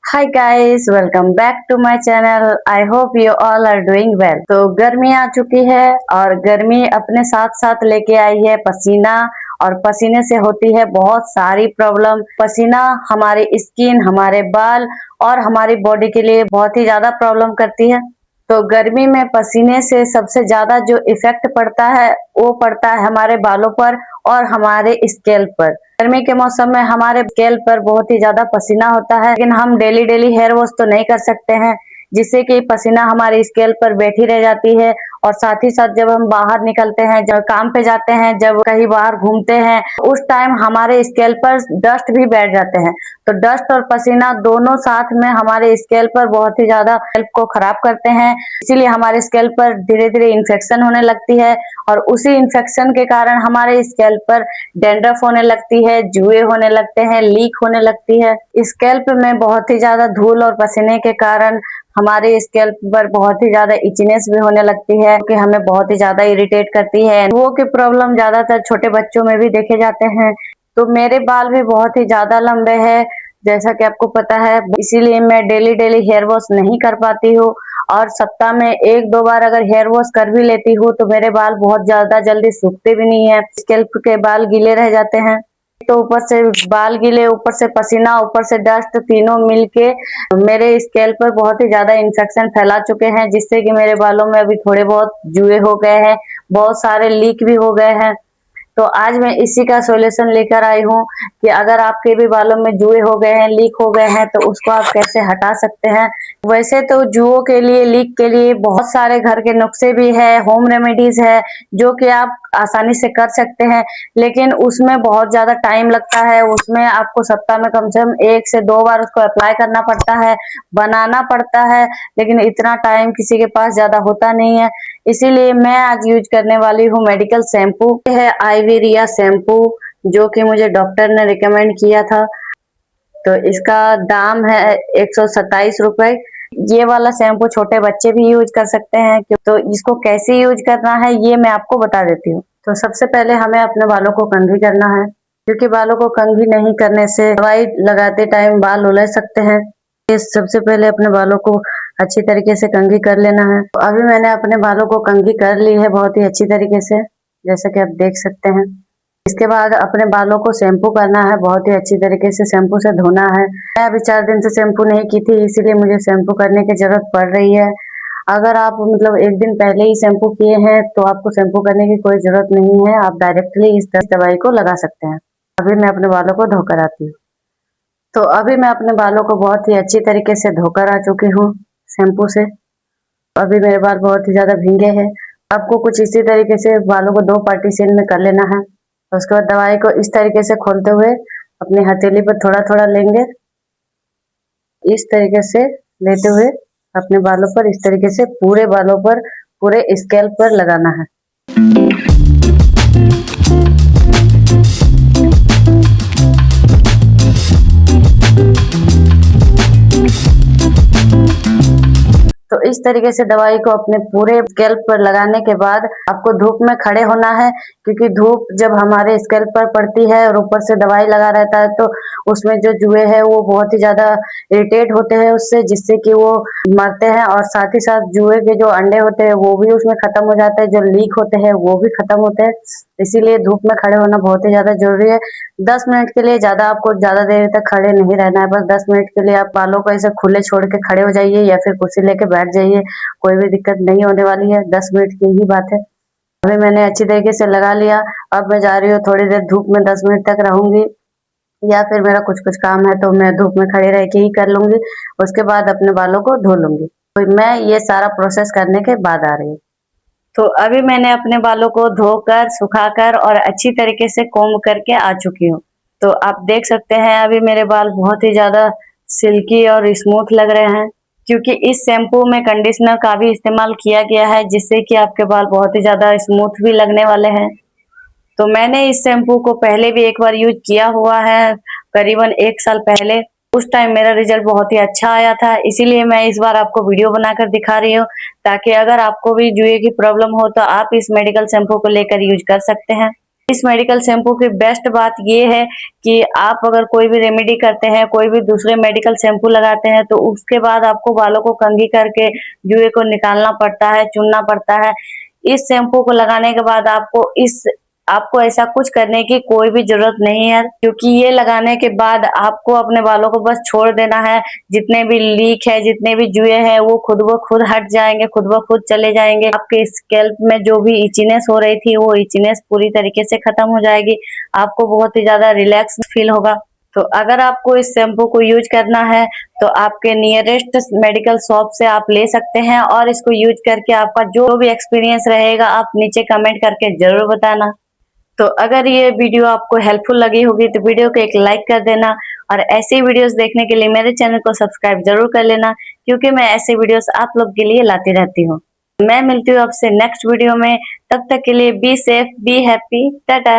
Hi guys, welcome back to my channel. I hope you all are doing well. तो गर्मी आ चुकी है और गर्मी अपने साथ साथ लेके आई है पसीना। और पसीने से होती है बहुत सारी प्रॉब्लम। पसीना हमारे स्किन, हमारे बाल और हमारी बॉडी के लिए बहुत ही ज्यादा प्रॉब्लम करती है। तो गर्मी में पसीने से सबसे ज्यादा जो इफेक्ट पड़ता है वो पड़ता है हमारे बालों पर और हमारे स्कैल्प पर। गर्मी के मौसम में हमारे स्कैल्प पर बहुत ही ज्यादा पसीना होता है, लेकिन हम डेली डेली हेयर वॉश तो नहीं कर सकते हैं, जिससे कि पसीना हमारे स्कैल्प पर बैठी रह जाती है। और साथ ही साथ जब हम बाहर निकलते हैं, जब काम पे जाते हैं, जब कहीं बाहर घूमते हैं, उस टाइम हमारे स्कैल्प पर डस्ट भी बैठ जाते हैं। तो डस्ट और पसीना दोनों साथ में हमारे स्कैल्प पर बहुत ही ज्यादा स्कैल्प को खराब करते हैं। इसीलिए हमारे स्कैल्प पर धीरे धीरे इन्फेक्शन होने लगती है और उसी इन्फेक्शन के कारण हमारे स्कैल्प पर डैंड्रफ होने लगती है, जुए होने लगते हैं, लीक होने लगती है। स्कैल्प में बहुत ही ज्यादा धूल और पसीने के कारण हमारे स्कैल्प पर बहुत ही ज्यादा इचनेस भी होने लगती है, कि हमें बहुत ही ज्यादा इरिटेट करती है। वो की प्रॉब्लम ज्यादातर छोटे बच्चों में भी देखे जाते हैं। तो मेरे बाल भी बहुत ही ज्यादा लंबे हैं, जैसा कि आपको पता है, इसीलिए मैं डेली डेली हेयर वॉश नहीं कर पाती हूँ। और सप्ताह में एक दो बार अगर हेयर वॉश कर भी लेती हूँ तो मेरे बाल बहुत ज्यादा जल्दी सूखते भी नहीं है, स्कैल्प के बाल गीले रह जाते हैं। तो ऊपर से बाल गीले, ऊपर से पसीना, ऊपर से डस्ट, तीनों मिलके मेरे स्कैल्प पर बहुत ही ज्यादा इन्फेक्शन फैला चुके हैं, जिससे कि मेरे बालों में अभी थोड़े बहुत जुए हो गए हैं, बहुत सारे लीक भी हो गए हैं। तो आज मैं इसी का सॉल्यूशन लेकर आई हूँ कि अगर आपके भी बालों में जुए हो गए हैं, लीक हो गए हैं, तो उसको आप कैसे हटा सकते हैं। वैसे तो जुओं के लिए, लीक के लिए बहुत सारे घर के नुस्खे भी है, होम रेमेडीज है, जो कि आप आसानी से कर सकते हैं। लेकिन उसमें बहुत ज्यादा टाइम लगता है। उसमें आपको सप्ताह में कम से कम 1 से 2 बार उसको अप्लाई करना पड़ता है, बनाना पड़ता है। लेकिन इतना टाइम किसी के पास ज्यादा होता नहीं है। इसीलिए मैं आज यूज करने वाली हूँ मेडिकल शैम्पू है, आइवेरिया शैम्पू, जो कि मुझे डॉक्टर ने रिकमेंड किया था। तो इसका दाम है 127 रुपए। ये वाला शैम्पू छोटे बच्चे भी यूज कर सकते हैं। तो इसको कैसे यूज करना है ये मैं आपको बता देती हूँ। तो सबसे पहले हमें अपने बालों को कंघी करना है, क्योंकि बालों को कंघी नहीं करने से दवाई लगाते टाइम बाल उलझ सकते हैं। सबसे पहले अपने बालों को अच्छी तरीके से कंघी कर लेना है। तो अभी मैंने अपने बालों को कंघी कर ली है बहुत ही अच्छी तरीके से, जैसा कि आप देख सकते हैं। इसके बाद अपने बालों को शैम्पू करना है, बहुत ही अच्छी तरीके से शैम्पू से धोना है। मैं अभी 4 दिन से शैम्पू नहीं की थी, इसीलिए मुझे शैम्पू करने की जरूरत पड़ रही है। अगर आप मतलब एक दिन पहले ही शैम्पू किए हैं तो आपको शैम्पू करने की कोई जरूरत नहीं है, आप डायरेक्टली इस दवाई को लगा सकते हैं। अभी मैं अपने बालों को धोकर आती हूँ। तो अभी मैं अपने बालों को बहुत ही अच्छी तरीके से धोकर आ चुकी हूँ शैम्पू से। अभी मेरे बाल बहुत ही ज्यादा भीगे हैं। आपको कुछ इसी तरीके से बालों को 2 पार्टीशन में कर लेना है। उसके बाद दवाई को इस तरीके से खोलते हुए अपनी हथेली पर थोड़ा थोड़ा लेंगे, इस तरीके से लेते हुए अपने बालों पर, इस तरीके से पूरे बालों पर, पूरे स्कैल्प पर लगाना है। तो इस तरीके से दवाई को अपने पूरे स्कैल्प पर लगाने के बाद आपको धूप में खड़े होना है, क्योंकि धूप जब हमारे स्कैल्प पर पड़ती है और ऊपर से दवाई लगा रहता है तो उसमें जो जुए हैं वो बहुत ही ज्यादा इरिटेट होते हैं उससे, जिससे कि वो मरते हैं। और साथ ही साथ जुए के जो अंडे होते हैं वो भी उसमें खत्म हो जाते हैं, जो लीक होते हैं वो भी खत्म होते हैं। इसीलिए धूप में खड़े होना बहुत ही ज्यादा जरूरी है। 10 मिनट के लिए, ज्यादा आपको ज्यादा देर तक खड़े नहीं रहना है, बस 10 मिनट के लिए आप बालों को ऐसे खुले छोड़ के खड़े हो जाइए या फिर कुर्सी लेके बैठ जाइए, कोई भी दिक्कत नहीं होने वाली है। 10 मिनट की ही बात है। अभी मैंने अच्छी तरीके से लगा लिया। अब मैं जा रही हूँ थोड़ी देर धूप में, 10 मिनट तक रहूंगी, या फिर मेरा कुछ कुछ काम है तो मैं धूप में खड़े रह के ही कर लूंगी। उसके बाद अपने बालों को धो लूंगी। तो मैं ये सारा प्रोसेस करने के बाद आ रही हूँ। तो अभी मैंने अपने बालों को धोकर, सुखाकर और अच्छी तरीके से कोम्ब करके आ चुकी हूँ। तो आप देख सकते हैं अभी मेरे बाल बहुत ही ज्यादा सिल्की और स्मूथ लग रहे हैं, क्योंकि इस शैम्पू में कंडीशनर का भी इस्तेमाल किया गया है, जिससे कि आपके बाल बहुत ही ज्यादा स्मूथ भी लगने वाले हैं। तो मैंने इस शैम्पू को पहले भी एक बार यूज किया हुआ है, करीबन 1 साल पहले। उस टाइम मेरा रिजल्ट बहुत ही अच्छा आया था, इसीलिए मैं इस बार आपको वीडियो बनाकर दिखा रही हूँ, ताकि अगर आपको भी जुए की प्रॉब्लम हो तो आप इस मेडिकल शैम्पू को लेकर यूज कर सकते हैं। इस मेडिकल शैम्पू की बेस्ट बात ये है कि आप अगर कोई भी रेमेडी करते हैं, कोई भी दूसरे मेडिकल शैम्पू लगाते हैं तो उसके बाद आपको बालों को कंघी करके जुए को निकालना पड़ता है, चुनना पड़ता है। इस शैम्पू को लगाने के बाद आपको ऐसा कुछ करने की कोई भी जरूरत नहीं है, क्योंकि ये लगाने के बाद आपको अपने बालों को बस छोड़ देना है। जितने भी लीक है, जितने भी जुए हैं, वो खुद ब खुद हट जाएंगे, खुद ब खुद चले जाएंगे। आपके स्कैल्प में जो भी इचीनेस हो रही थी, वो इचीनेस पूरी तरीके से खत्म हो जाएगी। आपको बहुत ही ज्यादा रिलैक्स फील होगा। तो अगर आपको इस शैम्पू को यूज करना है तो आपके नियरेस्ट मेडिकल शॉप से आप ले सकते हैं, और इसको यूज करके आपका जो भी एक्सपीरियंस रहेगा आप नीचे कमेंट करके जरूर बताना। तो अगर ये वीडियो आपको हेल्पफुल लगी होगी तो वीडियो को एक लाइक कर देना, और ऐसी वीडियोस देखने के लिए मेरे चैनल को सब्सक्राइब जरूर कर लेना, क्योंकि मैं ऐसे वीडियोस आप लोग के लिए लाती रहती हूँ। मैं मिलती हूँ आपसे नेक्स्ट वीडियो में, तब तक के लिए be safe, be happy, Tata.